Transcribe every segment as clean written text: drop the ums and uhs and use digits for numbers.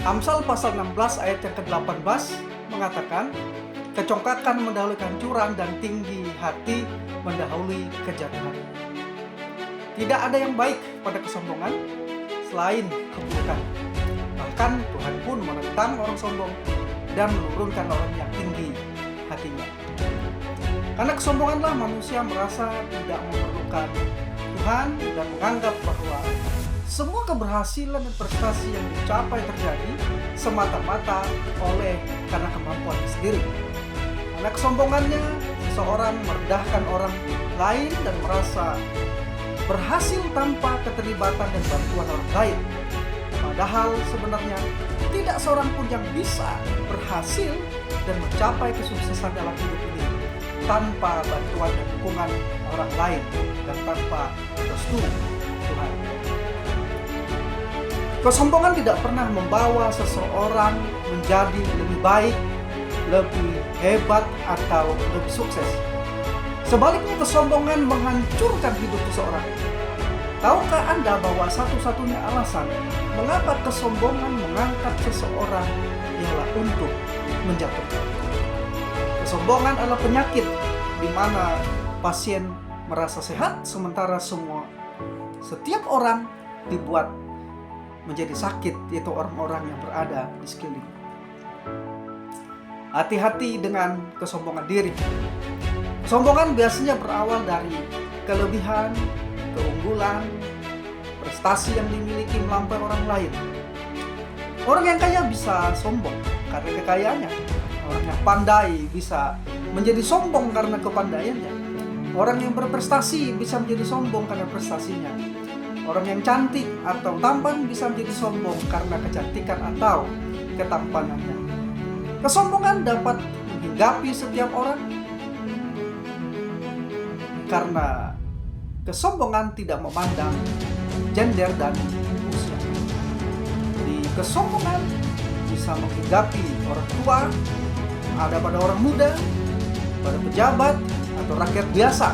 Amsal pasal 16 ayat yang ke-18 mengatakan, kecongkakan mendahului kehancuran dan tinggi hati mendahului kejatuhan. Tidak ada yang baik pada kesombongan selain keburukan. Bahkan Tuhan pun menentang orang sombong dan menurunkan orang yang tinggi hatinya. Karena kesombonganlah manusia merasa tidak memerlukan Tuhan dan menganggap bahwa semua keberhasilan dan prestasi yang dicapai terjadi semata-mata karena kemampuan sendiri. Karena kesombongannya, seseorang merendahkan orang lain dan merasa berhasil tanpa keterlibatan dan bantuan orang lain. Padahal sebenarnya tidak seorang pun yang bisa berhasil dan mencapai kesuksesan dalam hidup ini tanpa bantuan dan dukungan orang lain dan tanpa restu Tuhan. Kesombongan tidak pernah membawa seseorang menjadi lebih baik, lebih hebat, atau lebih sukses. Sebaliknya, kesombongan menghancurkan hidup seseorang. Tahukah Anda bahwa satu-satunya alasan mengapa kesombongan mengangkat seseorang ialah untuk menjatuhkan? Kesombongan adalah penyakit di mana pasien merasa sehat sementara setiap orang dibuat menjadi sakit, yaitu orang-orang yang berada di sekeliling. Hati-hati dengan kesombongan diri. Kesombongan biasanya berawal dari kelebihan, keunggulan, prestasi yang dimiliki melampaui orang lain. Orang yang kaya bisa sombong karena kekayaannya. Orang yang pandai bisa menjadi sombong karena kepandaiannya. Orang yang berprestasi bisa menjadi sombong karena prestasinya. Orang yang cantik atau tampan bisa menjadi sombong karena kecantikan atau ketampanannya. Kesombongan dapat menghinggapi setiap orang karena kesombongan tidak memandang gender dan usia. Jadi kesombongan bisa menghinggapi orang tua, ada pada orang muda, pada pejabat atau rakyat biasa,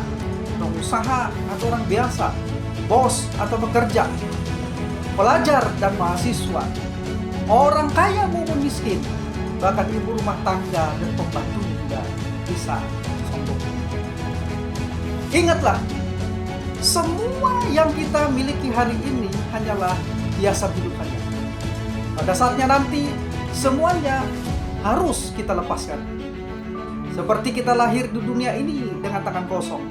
pengusaha atau orang biasa, bos atau pekerja, pelajar dan mahasiswa, orang kaya maupun miskin, bahkan ibu rumah tangga dan pembantu juga bisa sombong. Ingatlah, semua yang kita miliki hari ini hanyalah hiasan hidup saja. Pada saatnya nanti, semuanya harus kita lepaskan. Seperti kita lahir di dunia ini dengan tangan kosong.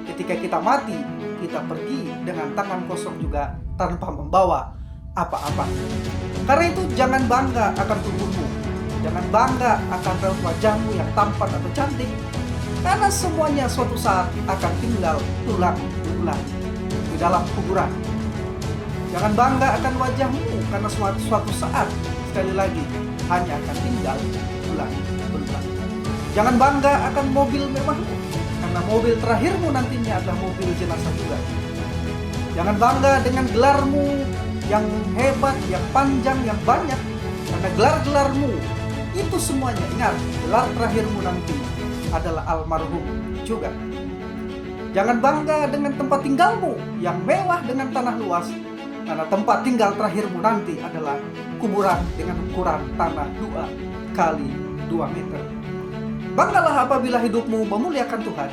Ketika kita mati, kita pergi dengan tangan kosong juga tanpa membawa apa-apa. Karena itu jangan bangga akan tubuhmu. Jangan bangga akan raut wajahmu yang tampan atau cantik. Karena semuanya suatu saat akan tinggal tulang-tulang di dalam kuburan. Jangan bangga akan wajahmu karena suatu saat, sekali lagi, hanya akan tinggal tulang-tulang. Jangan bangga akan mobil mewahmu, karena mobil terakhirmu nantinya adalah mobil jenazah juga. Jangan bangga dengan gelarmu yang hebat, yang panjang, yang banyak, karena gelar-gelarmu itu semuanya, ingat, gelar terakhirmu nanti adalah almarhum juga. Jangan bangga dengan tempat tinggalmu yang mewah dengan tanah luas, karena tempat tinggal terakhirmu nanti adalah kuburan dengan ukuran tanah 2 kali 2 meter. Banggalah apabila hidupmu memuliakan Tuhan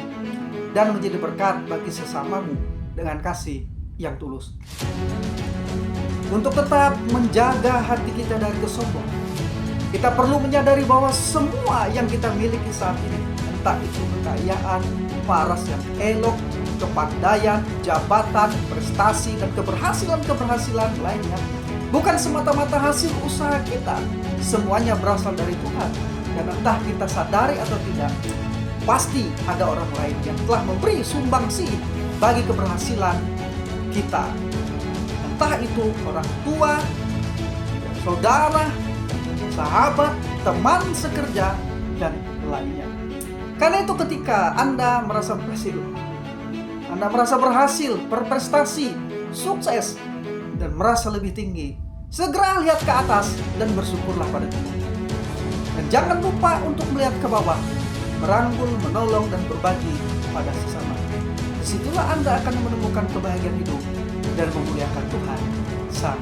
dan menjadi berkat bagi sesamamu dengan kasih yang tulus. Untuk tetap menjaga hati kita dari kesombongan, kita perlu menyadari bahwa semua yang kita miliki saat ini, entah itu kekayaan, paras yang elok, kepandaian, jabatan, prestasi, dan keberhasilan lainnya, bukan semata-mata hasil usaha kita. Semuanya berasal dari Tuhan. Dan entah kita sadari atau tidak, pasti ada orang lain yang telah memberi sumbangsi bagi keberhasilan kita. Entah itu orang tua, saudara, sahabat, teman sekerja, dan lainnya. Karena itu ketika Anda merasa berhasil, berprestasi, sukses, dan merasa lebih tinggi, segera lihat ke atas dan bersyukurlah pada Tuhan. Dan jangan lupa untuk melihat ke bawah, merangkul, menolong, dan berbagi pada sesama. Disitulah Anda akan menemukan kebahagiaan hidup dan memuliakan Tuhan Sang